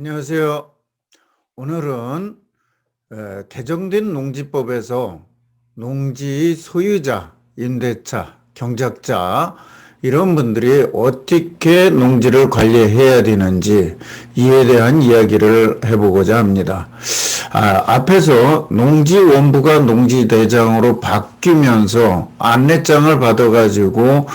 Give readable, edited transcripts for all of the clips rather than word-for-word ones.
안녕하세요. 오늘은 개정된 농지법에서 농지 소유자, 임대차, 경작자 이런 분들이 어떻게 농지를 관리해야 되는지 이에 대한 이야기를 해보고자 합니다. 앞에서 농지원부가 농지대장으로 바뀌면서 안내장을 받아가지고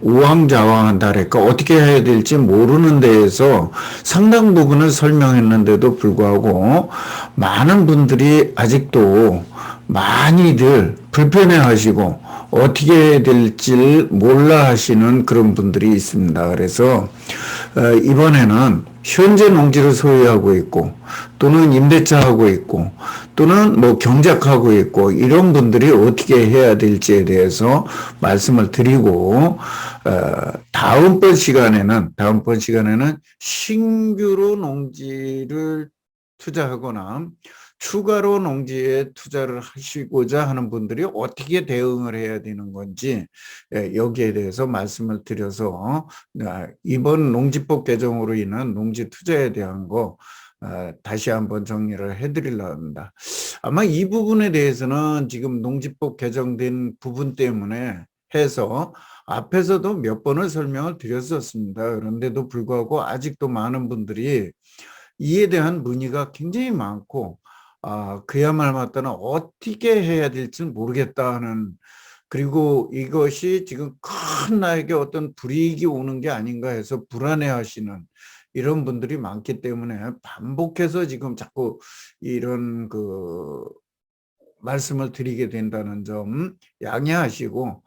우왕좌왕한다랄까 어떻게 해야 될지 모르는 데에서 상당 부분을 설명했는데도 불구하고 많은 분들이 아직도 많이들 불편해하시고 어떻게 해야 될지 몰라 하시는 그런 분들이 있습니다. 그래서 이번에는 현재 농지를 소유하고 있고 또는 임대차하고 있고 또는 뭐 경작하고 있고 이런 분들이 어떻게 해야 될지에 대해서 말씀을 드리고 다음번 시간에는 신규로 농지를 투자하거나 추가로 농지에 투자를 하시고자 하는 분들이 어떻게 대응을 해야 되는 건지 여기에 대해서 말씀을 드려서 이번 농지법 개정으로 인한 농지 투자에 대한 거 다시 한번 정리를 해드리려고 합니다. 아마 이 부분에 대해서는 지금 농지법 개정된 부분 때문에 해서 앞에서도 몇 번을 설명을 드렸었습니다. 그런데도 불구하고 아직도 많은 분들이 이에 대한 문의가 굉장히 많고 그야말로 맞다는 어떻게 해야 될지 모르겠다는, 그리고 이것이 지금 큰 나에게 어떤 불이익이 오는 게 아닌가 해서 불안해하시는 이런 분들이 많기 때문에 반복해서 지금 자꾸 이런 말씀을 드리게 된다는 점 양해하시고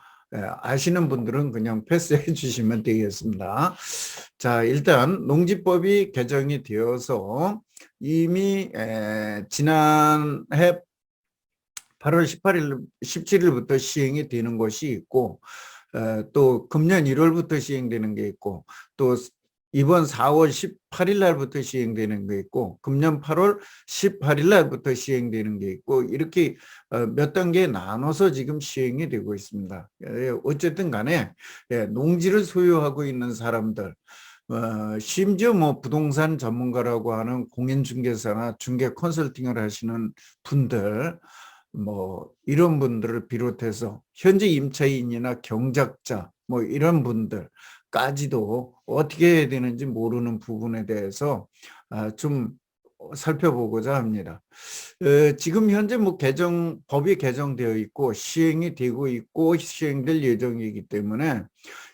아시는 분들은 그냥 패스해 주시면 되겠습니다. 자, 일단 농지법이 개정이 되어서 이미 지난해 8월 18일, 17일부터 시행이 되는 것이 있고 또 금년 1월부터 시행되는 게 있고 또 이번 4월 18일 날부터 시행되는 게 있고 금년 8월 18일 날부터 시행되는 게 있고 이렇게 몇 단계에 나눠서 지금 시행이 되고 있습니다. 어쨌든 간에 농지를 소유하고 있는 사람들, 심지어 뭐 부동산 전문가라고 하는 공인중개사나 중개 컨설팅을 하시는 분들, 뭐 이런 분들을 비롯해서 현재 임차인이나 경작자 뭐 이런 분들까지도 어떻게 해야 되는지 모르는 부분에 대해서 좀 살펴보고자 합니다. 지금 현재 뭐 법이 개정되어 있고 시행이 되고 있고 시행될 예정이기 때문에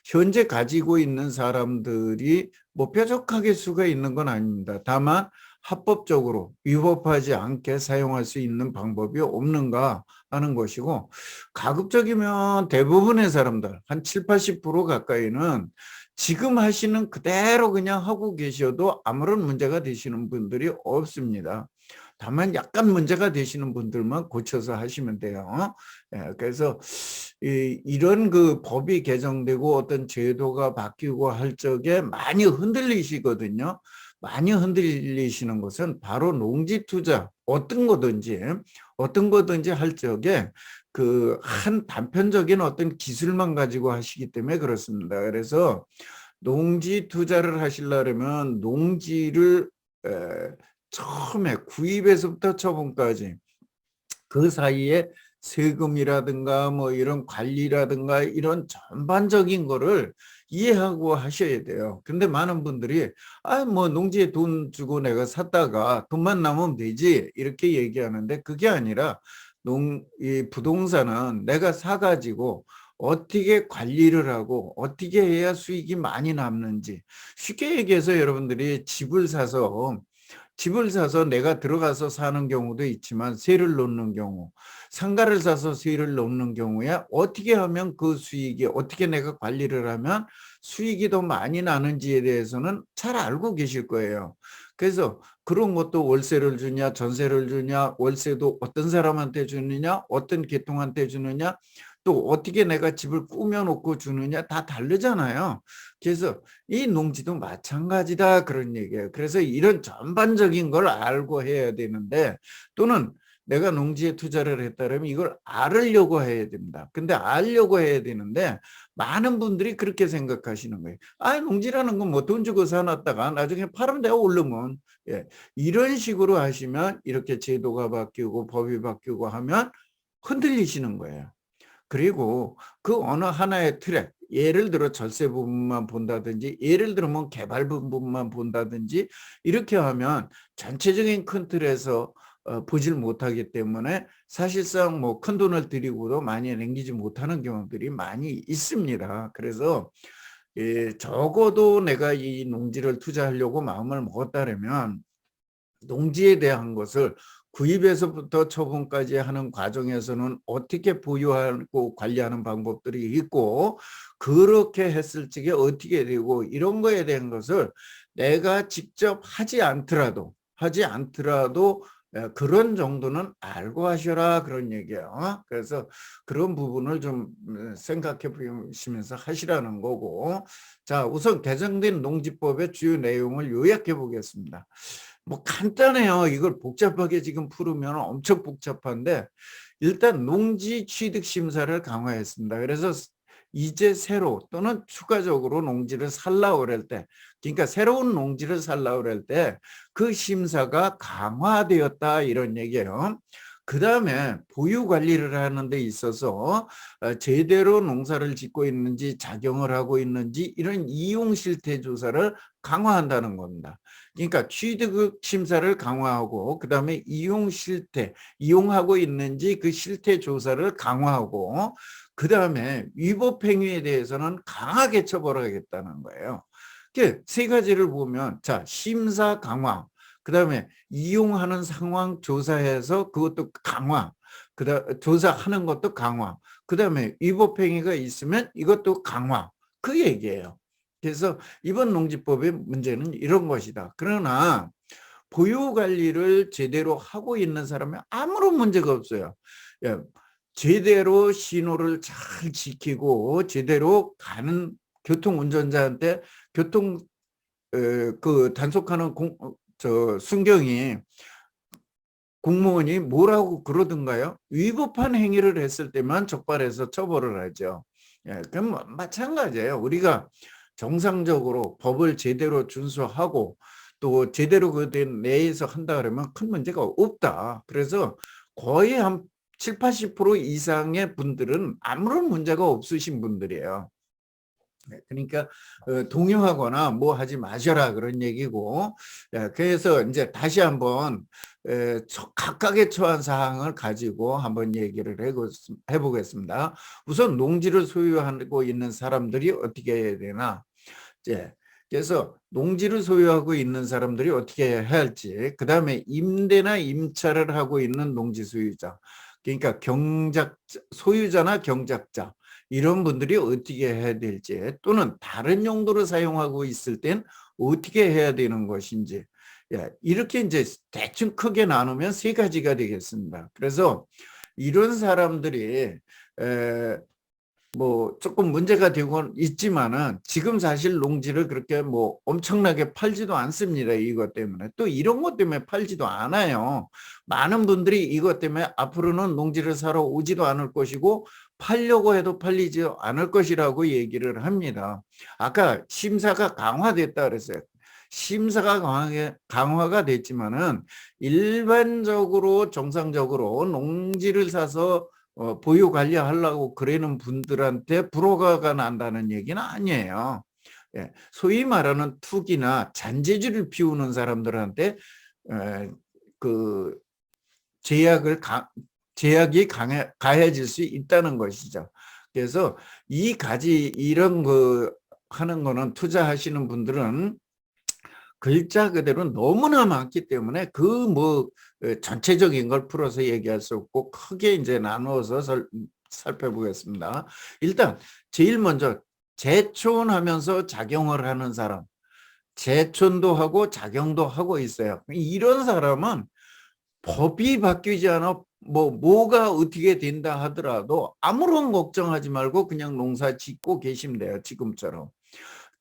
현재 가지고 있는 사람들이 뭐 뾰족하게 수가 있는 건 아닙니다. 다만 합법적으로 위법하지 않게 사용할 수 있는 방법이 없는가 하는 것이고, 가급적이면 대부분의 사람들 한 7, 80% 가까이는 지금 하시는 그대로 그냥 하고 계셔도 아무런 문제가 되시는 분들이 없습니다. 다만 약간 문제가 되시는 분들만 고쳐서 하시면 돼요. 그래서 이런 법이 개정되고 어떤 제도가 바뀌고 할 적에 많이 흔들리시거든요. 많이 흔들리시는 것은 바로 농지 투자 어떤 거든지 할 적에 한 단편적인 어떤 기술만 가지고 하시기 때문에 그렇습니다. 그래서 농지 투자를 하시려면 농지를 처음에 구입에서부터 처분까지 그 사이에 세금이라든가 뭐 이런 관리라든가 이런 전반적인 거를 이해하고 하셔야 돼요. 근데 많은 분들이 뭐 농지에 돈 주고 내가 샀다가 돈만 남으면 되지 이렇게 얘기하는데, 그게 아니라 이 부동산은 내가 사가지고 어떻게 관리를 하고 어떻게 해야 수익이 많이 남는지, 쉽게 얘기해서 여러분들이 집을 사서 내가 들어가서 사는 경우도 있지만 세를 놓는 경우, 상가를 사서 세를 놓는 경우에 어떻게 하면 그 수익이, 어떻게 내가 관리를 하면 수익이 더 많이 나는지에 대해서는 잘 알고 계실 거예요. 그래서 그런 것도 월세를 주냐 전세를 주냐, 월세도 어떤 사람한테 주느냐 어떤 계통한테 주느냐, 또 어떻게 내가 집을 꾸며놓고 주느냐 다 다르잖아요. 그래서 이 농지도 마찬가지다 그런 얘기예요. 그래서 이런 전반적인 걸 알고 해야 되는데, 또는 내가 농지에 투자를 했다면 이걸 알으려고 해야 됩니다. 근데 알려고 해야 되는데 많은 분들이 그렇게 생각하시는 거예요. 아, 농지라는 건 뭐 돈 주고 사놨다가 나중에 팔으면 내가 오르면, 예, 이런 식으로 하시면 이렇게 제도가 바뀌고 법이 바뀌고 하면 흔들리시는 거예요. 그리고 그 어느 하나의 트랙, 예를 들어 절세 부분만 본다든지, 예를 들면 개발 부분만 본다든지, 이렇게 하면 전체적인 큰 틀에서 보질 못하기 때문에 사실상 뭐 큰 돈을 들이고도 많이 남기지 못하는 경우들이 많이 있습니다. 그래서 적어도 내가 이 농지를 투자하려고 마음을 먹었다면 농지에 대한 것을 구입에서부터 처분까지 하는 과정에서는 어떻게 보유하고 관리하는 방법들이 있고, 그렇게 했을 적에 어떻게 되고, 이런 거에 대한 것을 내가 직접 하지 않더라도 그런 정도는 알고 하셔라, 그런 얘기예요. 그래서 그런 부분을 좀 생각해 보시면서 하시라는 거고. 자, 우선 개정된 농지법의 주요 내용을 요약해 보겠습니다. 뭐 간단해요. 이걸 복잡하게 지금 풀으면 엄청 복잡한데, 일단 농지 취득 심사를 강화했습니다. 그래서 이제 새로 또는 추가적으로 농지를 살라고 그럴 때, 그러니까 새로운 농지를 살라고 그럴 때 그 심사가 강화되었다, 이런 얘기예요. 그 다음에 보유 관리를 하는 데 있어서 제대로 농사를 짓고 있는지, 작용을 하고 있는지, 이런 이용 실태 조사를 강화한다는 겁니다. 그러니까 취득 심사를 강화하고, 그 다음에 이용 실태, 이용하고 있는지 그 실태 조사를 강화하고, 그 다음에 위법 행위에 대해서는 강하게 처벌하겠다는 거예요. 세 가지를 보면, 자, 심사 강화, 그 다음에 이용하는 상황 조사해서 그것도 강화, 조사하는 것도 강화, 그 다음에 위법 행위가 있으면 이것도 강화, 그 얘기예요. 그래서 이번 농지법의 문제는 이런 것이다. 그러나 보유 관리를 제대로 하고 있는 사람은 아무런 문제가 없어요. 예, 제대로 신호를 잘 지키고 제대로 가는 교통운전자한테 그 단속하는 순경이, 공무원이 뭐라고 그러던가요? 위법한 행위를 했을 때만 적발해서 처벌을 하죠. 예, 그럼 마찬가지예요. 우리가 정상적으로 법을 제대로 준수하고 또 제대로 그 내에서 한다 그러면 큰 문제가 없다. 그래서 거의 한 7, 80% 이상의 분들은 아무런 문제가 없으신 분들이에요. 그러니까 동요하거나 뭐 하지 마셔라, 그런 얘기고. 그래서 이제 다시 한번 각각의 처한 사항을 가지고 한번 얘기를 해보겠습니다. 우선 농지를 소유하고 있는 사람들이 어떻게 해야 되나. 그래서 농지를 소유하고 있는 사람들이 어떻게 해야 할지, 그 다음에 임대나 임차를 하고 있는 농지 소유자, 그러니까 소유자나 경작자, 이런 분들이 어떻게 해야 될지, 또는 다른 용도로 사용하고 있을 땐 어떻게 해야 되는 것인지, 이렇게 이제 대충 크게 나누면 세 가지가 되겠습니다. 그래서 이런 사람들이 뭐 조금 문제가 되고 있지만은 지금 사실 농지를 그렇게 뭐 엄청나게 팔지도 않습니다. 이것 때문에. 또 이런 것 때문에 팔지도 않아요. 많은 분들이 이것 때문에 앞으로는 농지를 사러 오지도 않을 것이고 팔려고 해도 팔리지 않을 것이라고 얘기를 합니다. 아까 심사가 강화됐다 그랬어요. 심사가 강화가 됐지만은 일반적으로 정상적으로 농지를 사서 보유 관리하려고 그러는 분들한테 불허가가 난다는 얘기는 아니에요. 소위 말하는 투기나 잔재주를 피우는 사람들한테 그 제약이 가해질 수 있다는 것이죠. 그래서 이런 거 하는 거는, 투자하시는 분들은 글자 그대로 너무나 많기 때문에 전체적인 걸 풀어서 얘기할 수 없고 크게 이제 나누어서 살펴보겠습니다. 일단 제일 먼저 재촌하면서 작용을 하는 사람, 재촌도 하고 작용도 하고 있어요. 이런 사람은 법이 바뀌지 않아 뭐가 어떻게 된다 하더라도 아무런 걱정하지 말고 그냥 농사 짓고 계시면 돼요. 지금처럼.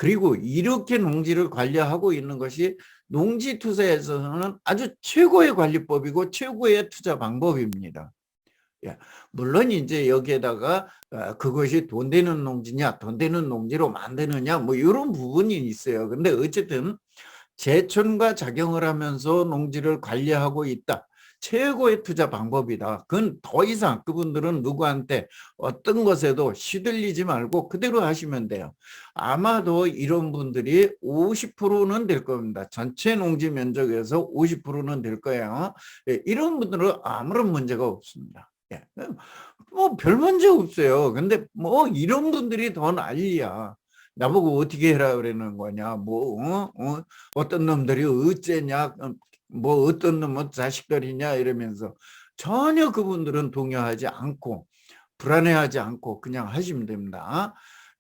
그리고 이렇게 농지를 관리하고 있는 것이 농지투자에서는 아주 최고의 관리법이고 최고의 투자 방법입니다. 예, 물론 이제 여기에다가 그것이 돈 되는 농지냐, 돈 되는 농지로 만드느냐, 뭐 이런 부분이 있어요. 근데 어쨌든 제촌과 작용을 하면서 농지를 관리하고 있다. 최고의 투자 방법이다. 그건 더 이상 그분들은 누구한테 어떤 것에도 시들리지 말고 그대로 하시면 돼요. 아마도 이런 분들이 50%는 될 겁니다. 전체 농지 면적에서 50%는 될 거예요. 예, 이런 분들은 아무런 문제가 없습니다. 예, 뭐 별 문제 없어요. 근데 뭐 이런 분들이 더 난리야. 나보고 어떻게 해라 그러는 거냐. 어떤 놈들이 어째냐. 뭐 어떤 놈은 자식들이냐 이러면서 전혀 그분들은 동요하지 않고 불안해하지 않고 그냥 하시면 됩니다.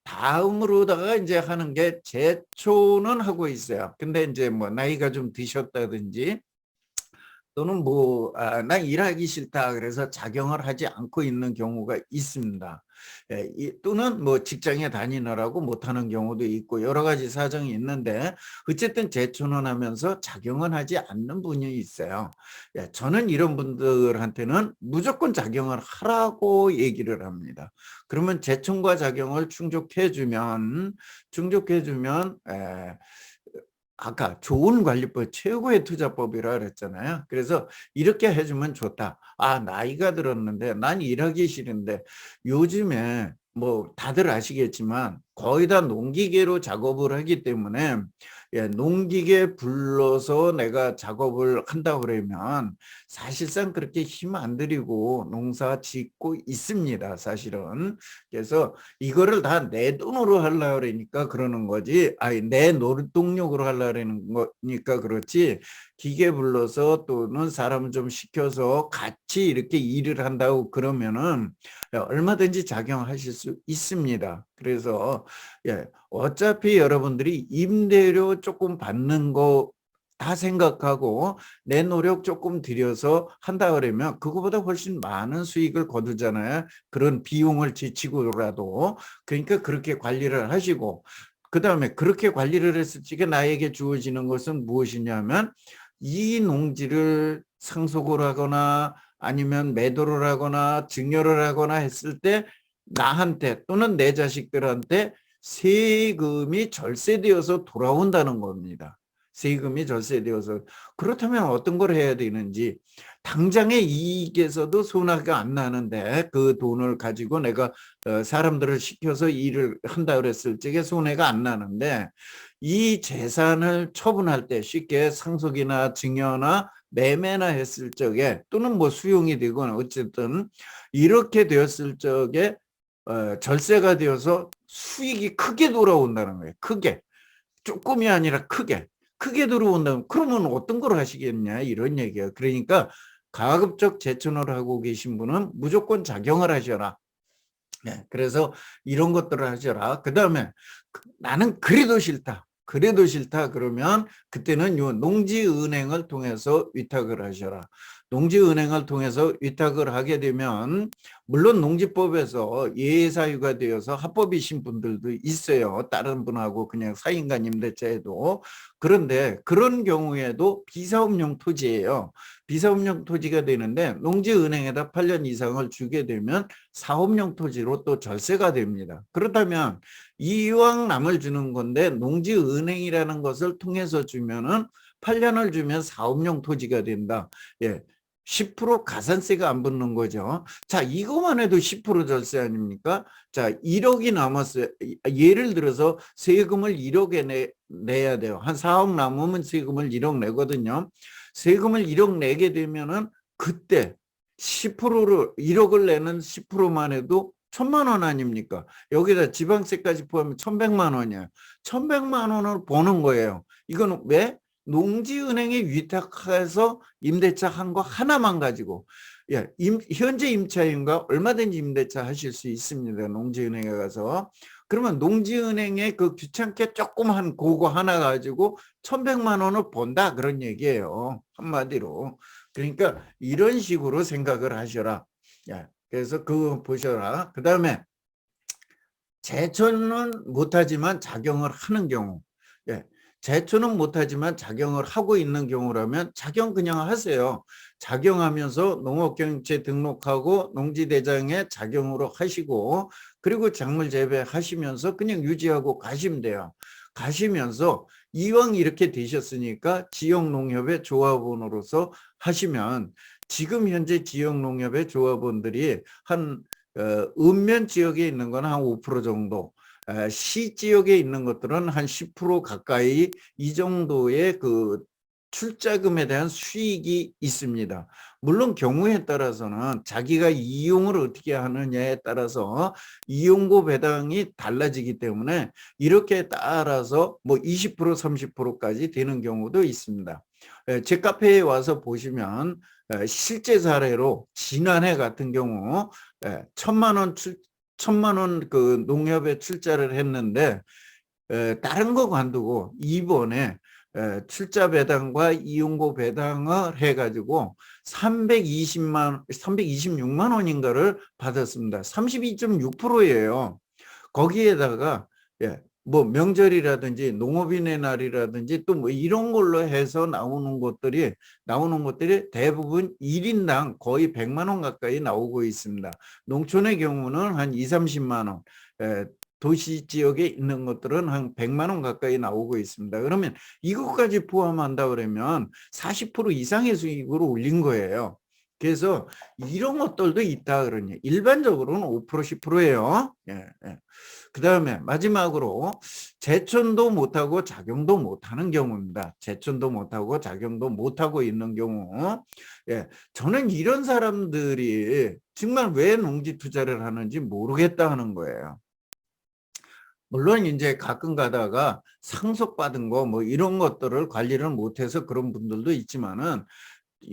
다음으로다가 이제 하는 게 제초는 하고 있어요. 근데 이제 뭐 나이가 좀 드셨다든지 또는 난 일하기 싫다 그래서 작용을 하지 않고 있는 경우가 있습니다. 또는 뭐 직장에 다니느라고 못하는 경우도 있고 여러 가지 사정이 있는데 어쨌든 재천원하면서 작용은 하지 않는 분이 있어요. 저는 이런 분들한테는 무조건 작용을 하라고 얘기를 합니다. 그러면 재천과 작용을 충족해주면 아까 좋은 관리법 최고의 투자법이라 그랬잖아요. 그래서 이렇게 해주면 좋다. 나이가 들었는데 난 일하기 싫은데 요즘에 뭐 다들 아시겠지만 거의 다 농기계로 작업을 하기 때문에 농기계 불러서 내가 작업을 한다 그러면 사실상 그렇게 힘 안 들이고 농사 짓고 있습니다. 사실은. 그래서 이거를 다 내 돈으로 하려고 그러니까 그러는 거지. 내 노동력으로 하려고 그러는 거니까 그렇지. 기계 불러서 또는 사람 좀 시켜서 같이 이렇게 일을 한다고 그러면은 얼마든지 작용하실 수 있습니다. 그래서 어차피 여러분들이 임대료 조금 받는 거 다 생각하고 내 노력 조금 들여서 한다 그러면 그거보다 훨씬 많은 수익을 거두잖아요. 그런 비용을 제치고라도. 그러니까 그렇게 관리를 하시고 그다음에 그렇게 관리를 했을 적에 나에게 주어지는 것은 무엇이냐면 이 농지를 상속을 하거나 아니면 매도를 하거나 증여를 하거나 했을 때 나한테 또는 내 자식들한테 세금이 절세되어서 돌아온다는 겁니다. 세금이 절세되어서. 그렇다면 어떤 걸 해야 되는지 당장의 이익에서도 손해가 안 나는데 그 돈을 가지고 내가 사람들을 시켜서 일을 한다 그랬을 적에 손해가 안 나는데 이 재산을 처분할 때 쉽게 상속이나 증여나 매매나 했을 적에 또는 뭐 수용이 되거나 어쨌든 이렇게 되었을 적에 절세가 되어서 수익이 크게 돌아온다는 거예요. 크게. 조금이 아니라 크게 들어온다면 그러면 어떤 걸 하시겠냐 이런 얘기예요. 그러니까 가급적 재천을 하고 계신 분은 무조건 작용을 하셔라. 그래서 이런 것들을 하셔라. 그다음에 나는 그래도 싫다. 그래도 싫다 그러면 그때는 요 농지은행을 통해서 위탁을 하셔라. 농지은행을 통해서 위탁을 하게 되면 물론 농지법에서 예사유가 되어서 합법이신 분들도 있어요. 다른 분하고 그냥 사인간 임대차에도. 그런데 그런 경우에도 비사업용 토지예요. 비사업용 토지가 되는데 농지은행에다 8년 이상을 주게 되면 사업용 토지로 또 절세가 됩니다. 그렇다면 이왕 남을 주는 건데 농지은행이라는 것을 통해서 주면은 8년을 주면 사업용 토지가 된다. 10% 가산세가 안 붙는 거죠. 자, 이것만 해도 10% 절세 아닙니까? 자, 1억이 남았어요. 예를 들어서 세금을 1억에 내야 돼요. 한 4억 남으면 세금을 1억 내거든요. 세금을 1억 내게 되면은 그때 10%를 1억을 내는 10%만 해도 1,000만 원 아닙니까? 여기다 지방세까지 포함하면 1,100만 원이에요. 1,100만 원을 버는 거예요. 이건 왜? 농지은행에 위탁해서 임대차 한 거 하나만 가지고 현재 임차인과 얼마든지 임대차 하실 수 있습니다. 농지은행에 가서. 그러면 농지은행에 그 귀찮게 조그만 그거 하나 가지고 1,100만 원을 번다 그런 얘기예요. 한마디로. 그러니까 이런 식으로 생각을 하셔라. 그래서 그거 보셔라. 그다음에 제초는 못하지만 작용을 하는 경우, 예, 제초는 못하지만 작용을 하고 있는 경우라면 작용 그냥 하세요. 작용하면서 농업경영체 등록하고 농지대장에 작용으로 하시고, 그리고 작물 재배하시면서 그냥 유지하고 가시면 돼요. 가시면서 이왕 이렇게 되셨으니까 지역농협의 조합원으로서 하시면, 지금 현재 지역농협의 조합원들이 한 읍면 지역에 있는 건 한 5% 정도, 시 지역에 있는 것들은 한 10% 가까이, 이 정도의 그 출자금에 대한 수익이 있습니다. 물론 경우에 따라서는 자기가 이용을 어떻게 하느냐에 따라서 이용고 배당이 달라지기 때문에 이렇게 따라서 뭐 20% 30%까지 되는 경우도 있습니다. 제 카페에 와서 보시면 실제 사례로 지난해 같은 경우 1,000만 원 그 농협에 출자를 했는데, 다른 거 관두고 이번에 출자 배당과 이용고 배당을 해가지고 326만 원인가를 받았습니다. 32.6%예요. 거기에다가 뭐 명절이라든지 농업인의 날이라든지 또 뭐 이런 걸로 해서 나오는 것들이 대부분 1인당 거의 100만 원 가까이 나오고 있습니다. 농촌의 경우는 한 2, 30만 원, 도시 지역에 있는 것들은 한 100만 원 가까이 나오고 있습니다. 그러면 이것까지 포함한다 그러면 40% 이상의 수익으로 올린 거예요. 그래서 이런 것들도 있다 그러니 일반적으로는 5% 10%예요. 그다음에 마지막으로 제천도 못하고 작용도 못하는 경우입니다. 제천도 못하고 작용도 못하고 있는 경우. 저는 이런 사람들이 정말 왜 농지 투자를 하는지 모르겠다 하는 거예요. 물론 이제 가끔 가다가 상속받은 거 뭐 이런 것들을 관리를 못해서 그런 분들도 있지만은,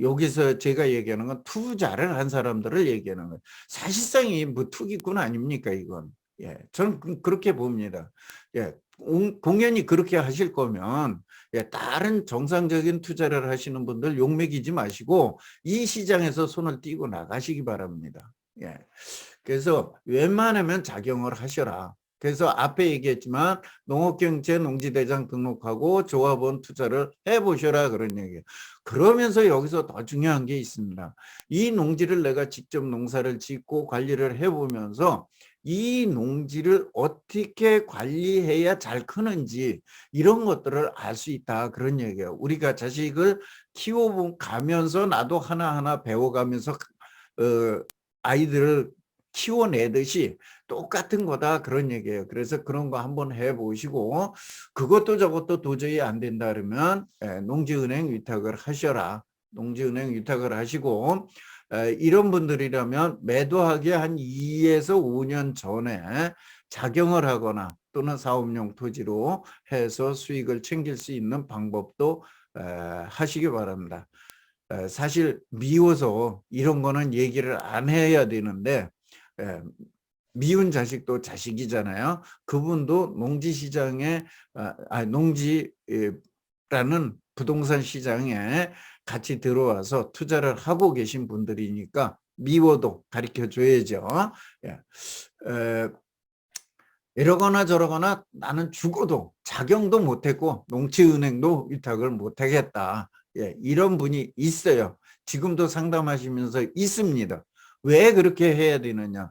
여기서 제가 얘기하는 건 투자를 한 사람들을 얘기하는 거예요. 사실상 뭐 투기꾼 아닙니까 이건. 저는 그렇게 봅니다. 공연히 그렇게 하실 거면 다른 정상적인 투자를 하시는 분들 욕먹이지 마시고 이 시장에서 손을 띄고 나가시기 바랍니다. 그래서 웬만하면 작용을 하셔라. 그래서 앞에 얘기했지만 농업경제 농지대장 등록하고 조합원 투자를 해보셔라 그런 얘기예요. 그러면서 여기서 더 중요한 게 있습니다. 이 농지를 내가 직접 농사를 짓고 관리를 해보면서 이 농지를 어떻게 관리해야 잘 크는지 이런 것들을 알 수 있다 그런 얘기예요. 우리가 자식을 키워가면서 나도 하나하나 배워가면서 아이들을 키워내듯이 똑같은 거다 그런 얘기예요. 그래서 그런 거 한번 해보시고, 그것도 저것도 도저히 안 된다 그러면 농지은행 위탁을 하셔라. 농지은행 위탁을 하시고, 이런 분들이라면 매도하기 한 2에서 5년 전에 작용을 하거나 또는 사업용 토지로 해서 수익을 챙길 수 있는 방법도 하시기 바랍니다. 사실 미워서 이런 거는 얘기를 안 해야 되는데, 미운 자식도 자식이잖아요. 그분도 농지시장에, 농지라는 부동산 시장에 같이 들어와서 투자를 하고 계신 분들이니까 미워도 가르쳐 줘야죠. 이러거나 저러거나 나는 죽어도 작용도 못했고 농지은행도 위탁을 못하겠다. 이런 분이 있어요. 지금도 상담하시면서 있습니다. 왜 그렇게 해야 되느냐?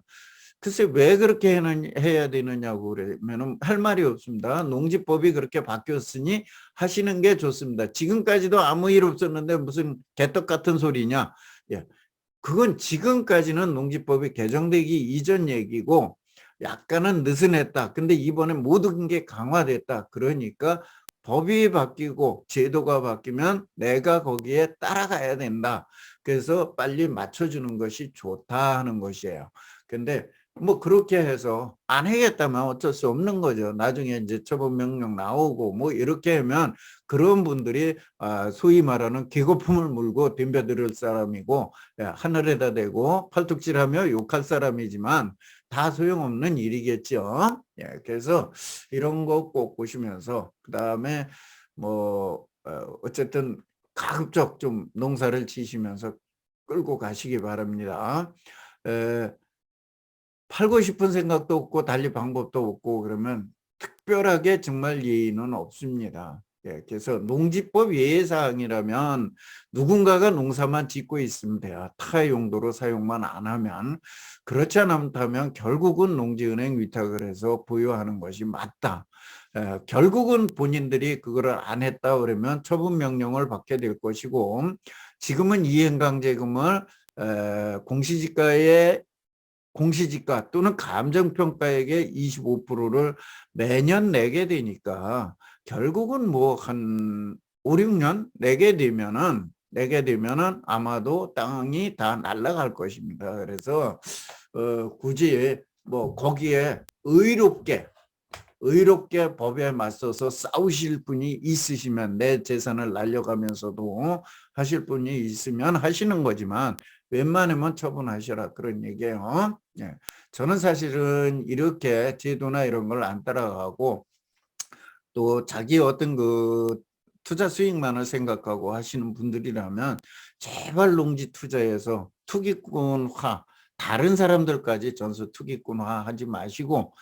글쎄 왜 그렇게 해야 되느냐고 그러면 할 말이 없습니다. 농지법이 그렇게 바뀌었으니 하시는 게 좋습니다. 지금까지도 아무 일 없었는데 무슨 개떡 같은 소리냐? 그건 지금까지는 농지법이 개정되기 이전 얘기고 약간은 느슨했다. 근데 이번에 모든 게 강화됐다. 그러니까 법이 바뀌고 제도가 바뀌면 내가 거기에 따라가야 된다. 그래서 빨리 맞춰주는 것이 좋다 하는 것이에요. 근데 뭐 그렇게 해서 안 하겠다면 어쩔 수 없는 거죠. 나중에 이제 처분 명령 나오고 뭐 이렇게 하면 그런 분들이 소위 말하는 계거품을 물고 덤벼들 사람이고 하늘에다 대고 팔뚝질하며 욕할 사람이지만 다 소용없는 일이겠죠. 그래서 이런 거 꼭 보시면서 그다음에 뭐 어쨌든 가급적 좀 농사를 지시면서 끌고 가시기 바랍니다. 팔고 싶은 생각도 없고 달리 방법도 없고 그러면 특별하게 정말 예의는 없습니다. 예, 그래서 농지법 예외사항이라면 누군가가 농사만 짓고 있으면 돼요. 타 용도로 사용만 안 하면. 그렇지 않다면 결국은 농지은행 위탁을 해서 보유하는 것이 맞다. 결국은 본인들이 그거를 안 했다 그러면 처분 명령을 받게 될 것이고, 지금은 이행강제금을 공시지가 또는 감정평가액의 25%를 매년 내게 되니까 결국은 뭐 한 5, 6년 내게 되면은 아마도 땅이 다 날아갈 것입니다. 그래서 굳이 뭐 거기에 의롭게 법에 맞서서 싸우실 분이 있으시면, 내 재산을 날려가면서도 하실 분이 있으면 하시는 거지만 웬만하면 처분하셔라, 그런 얘기예요. 예. 저는 사실은 이렇게 제도나 이런 걸 안 따라가고 또 자기 어떤 그 투자 수익만을 생각하고 하시는 분들이라면 제발 농지 투자에서 투기꾼화, 다른 사람들까지 전수 투기꾼화 하지 마시고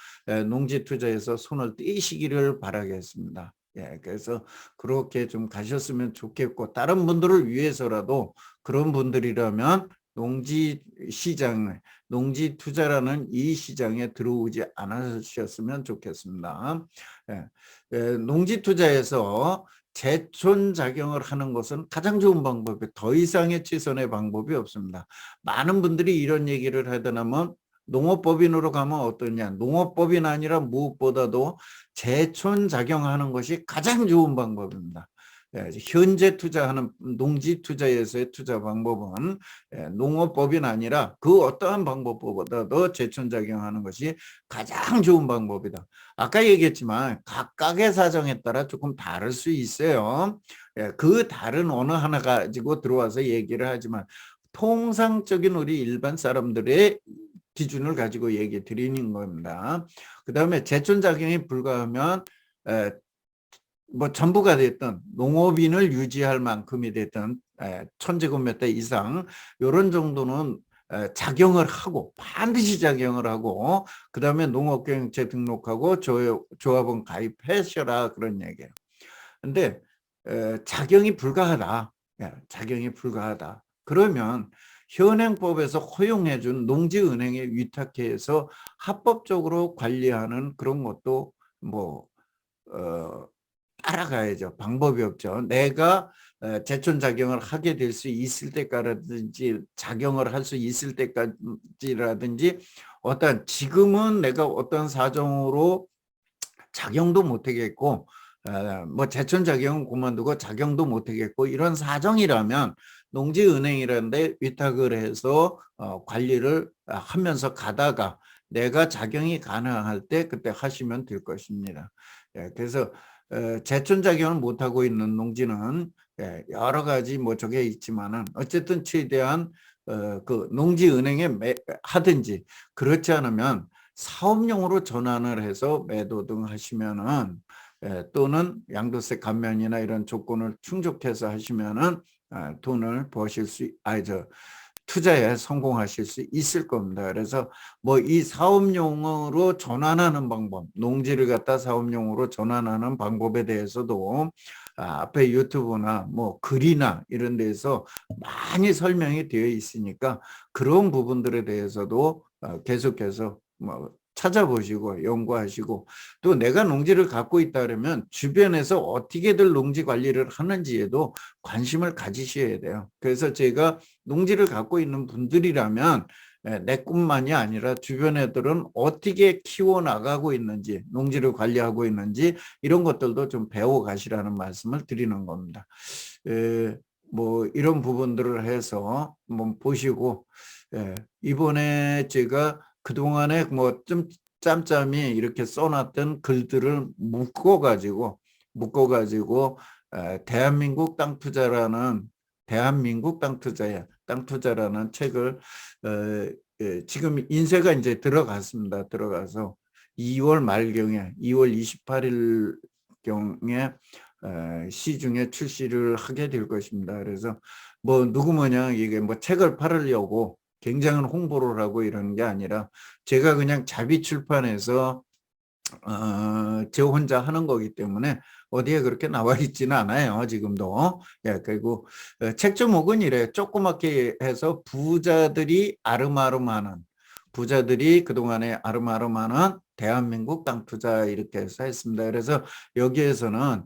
농지 투자에서 손을 떼시기를 바라겠습니다. 예, 그래서 그렇게 좀 가셨으면 좋겠고, 다른 분들을 위해서라도 그런 분들이라면 농지 투자라는 이 시장에 들어오지 않으셨으면 좋겠습니다. 예. 농지 투자에서 재촌작용을 하는 것은 가장 좋은 방법이, 더 이상의 최선의 방법이 없습니다. 많은 분들이 이런 얘기를 하더라면 농업법인으로 가면 어떠냐. 농업법인 아니라 무엇보다도 재촌작용하는 것이 가장 좋은 방법입니다. 현재 투자하는 농지 투자에서의 투자 방법은 농업법인 아니라 그 어떠한 방법보다도 재촌작용하는 것이 가장 좋은 방법이다. 아까 얘기했지만 각각의 사정에 따라 조금 다를 수 있어요. 그 다른 어느 하나 가지고 들어와서 얘기를 하지만 통상적인 우리 일반 사람들의 기준을 가지고 얘기 드리는 겁니다. 그 다음에 재촌작용이 불가하면 뭐 전부가 됐든 농업인을 유지할 만큼이 됐든 1000제곱미터 이상 이런 정도는 작용을 하고, 반드시 작용을 하고, 그 다음에 농업경영체 등록하고 조합원 가입하셔라, 그런 얘기예요. 근데 작용이 불가하다. 작용이 불가하다. 그러면 현행법에서 허용해준 농지은행에 위탁해서 합법적으로 관리하는 그런 것도 뭐 따라가야죠. 방법이 없죠. 내가 재촌작용을 하게 될 수 있을 때까지라든지, 작용을 할 수 있을 때까지라든지, 지금은 내가 어떤 사정으로 작용도 못하겠고, 뭐 재촌작용은 그만두고 작용도 못하겠고, 이런 사정이라면 농지은행이라는 데 위탁을 해서 관리를 하면서 가다가 내가 작용이 가능할 때 그때 하시면 될 것입니다. 그래서 재촌작용을 못하고 있는 농지는 여러 가지 뭐 저게 있지만은 어쨌든 최대한 그 농지은행에 하든지, 그렇지 않으면 사업용으로 전환을 해서 매도 등 하시면은 또는 양도세 감면이나 이런 조건을 충족해서 하시면은 돈을 버실 수, 투자에 성공하실 수 있을 겁니다. 그래서 뭐 이 사업용으로 전환하는 방법, 농지를 갖다 사업용으로 전환하는 방법에 대해서도 앞에 유튜브나 뭐 글이나 이런 데서 많이 설명이 되어 있으니까 그런 부분들에 대해서도 계속해서 뭐 찾아보시고 연구하시고, 또 내가 농지를 갖고 있다 그러면 주변에서 어떻게들 농지 관리를 하는지에도 관심을 가지셔야 돼요. 그래서 제가 농지를 갖고 있는 분들이라면 내 꿈만이 아니라 주변 애들은 어떻게 키워나가고 있는지, 농지를 관리하고 있는지 이런 것들도 좀 배워가시라는 말씀을 드리는 겁니다. 뭐 이런 부분들을 해서 한번 보시고, 이번에 제가 그동안에 뭐 좀 짬짬이 이렇게 써놨던 글들을 묶어가지고 대한민국 땅 투자라는 땅 투자라는 책을 지금 인쇄가 이제 들어갔습니다. 들어가서 2월 말경에 2월 28일 경에 시중에 출시를 하게 될 것입니다. 그래서 뭐 누구 뭐냐 이게 뭐 책을 팔으려고 굉장한 홍보를 하고 이러는 게 아니라 제가 그냥 자비 출판해서 저 혼자 하는 거기 때문에 어디에 그렇게 나와 있지는 않아요, 지금도. 예, 그리고 책 제목은 이래요. 조그맣게 해서 부자들이 그동안에 아름아름하는 대한민국 땅 투자 이렇게 해서 했습니다. 그래서 여기에서는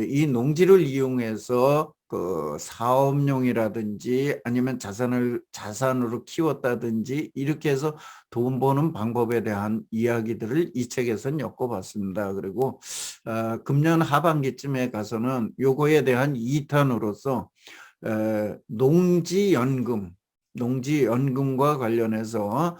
이 농지를 이용해서 그 사업용이라든지 아니면 자산으로 키웠다든지 이렇게 해서 돈 버는 방법에 대한 이야기들을 이 책에서는 엮어봤습니다. 그리고 금년 하반기쯤에 가서는 요거에 대한 2탄으로서 농지연금과 관련해서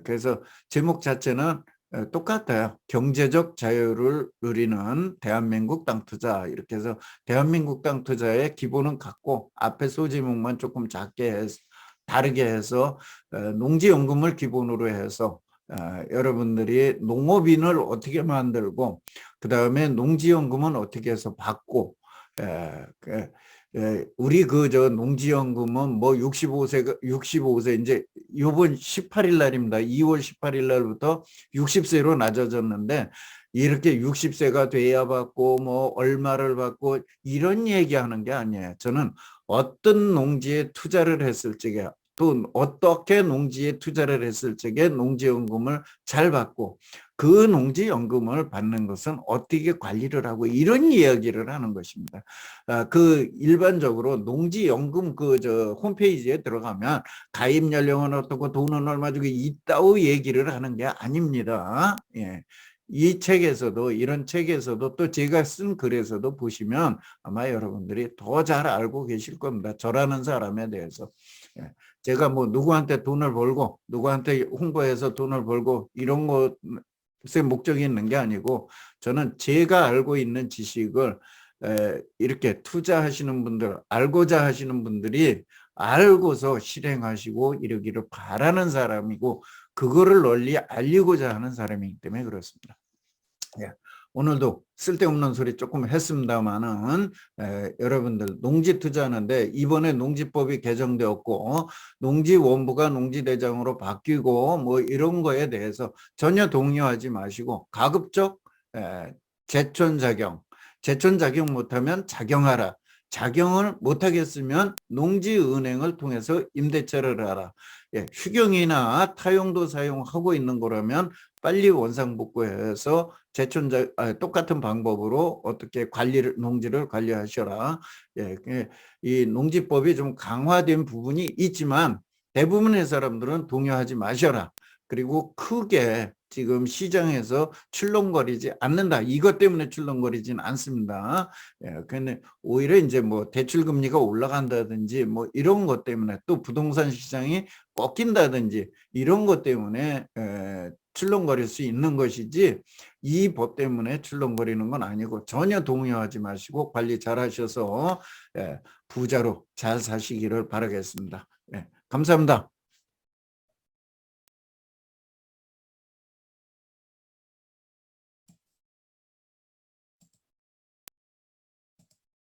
그래서 제목 자체는 똑같아요. 경제적 자유를 누리는 대한민국 땅 투자 이렇게 해서 대한민국 땅 투자의 기본은 같고 앞에 소제목만 조금 작게 해서 다르게 해서 농지연금을 기본으로 해서 여러분들이 농업인을 어떻게 만들고 그 다음에 농지연금은 어떻게 해서 받고 우리 저 농지연금은 뭐 65세 이제 요번 18일 날입니다. 2월 18일 날부터 60세로 낮아졌는데 이렇게 60세가 돼야 받고 뭐 얼마를 받고 이런 얘기하는 게 아니에요. 저는 어떤 농지에 투자를 했을 적에 또 어떻게 농지에 투자를 했을 적에 농지연금을 잘 받고 그 농지연금을 받는 것은 어떻게 관리를 하고 이런 이야기를 하는 것입니다. 그 일반적으로 농지연금 그 저 홈페이지에 들어가면 가입 연령은 어떻고 돈은 얼마 주고 이따위 얘기를 하는 게 아닙니다. 예. 이 책에서도 이런 책에서도 또 제가 쓴 글에서도 보시면 아마 여러분들이 더 잘 알고 계실 겁니다. 저라는 사람에 대해서. 예. 제가 뭐 누구한테 돈을 벌고 누구한테 홍보해서 돈을 벌고 이런 것에 목적이 있는 게 아니고 저는 제가 알고 있는 지식을 이렇게 투자하시는 분들, 알고자 하시는 분들이 알고서 실행하시고 이러기를 바라는 사람이고 그거를 널리 알리고자 하는 사람이기 때문에 그렇습니다. 예. 오늘도 쓸데없는 소리 조금 했습니다만은 여러분들 농지 투자하는데 이번에 농지법이 개정되었고 농지원부가 농지대장으로 바뀌고 뭐 이런 거에 대해서 전혀 동요하지 마시고 가급적 제촌자경 못하면 자경하라. 자경을 못하겠으면 농지은행을 통해서 임대차를 하라. 예, 휴경이나 타용도 사용하고 있는 거라면 빨리 원상복구해서 똑같은 방법으로 어떻게 농지를 관리하셔라. 예, 이 농지법이 좀 강화된 부분이 있지만 대부분의 사람들은 동요하지 마셔라. 그리고 크게 지금 시장에서 출렁거리지 않는다. 이것 때문에 출렁거리진 않습니다. 예, 근데 오히려 이제 뭐 대출 금리가 올라간다든지 뭐 이런 것 때문에 또 부동산 시장이 꺾인다든지 이런 것 때문에 출렁거릴 수 있는 것이지 이 법 때문에 출렁거리는 건 아니고 전혀 동요하지 마시고 관리 잘 하셔서 부자로 잘 사시기를 바라겠습니다. 감사합니다.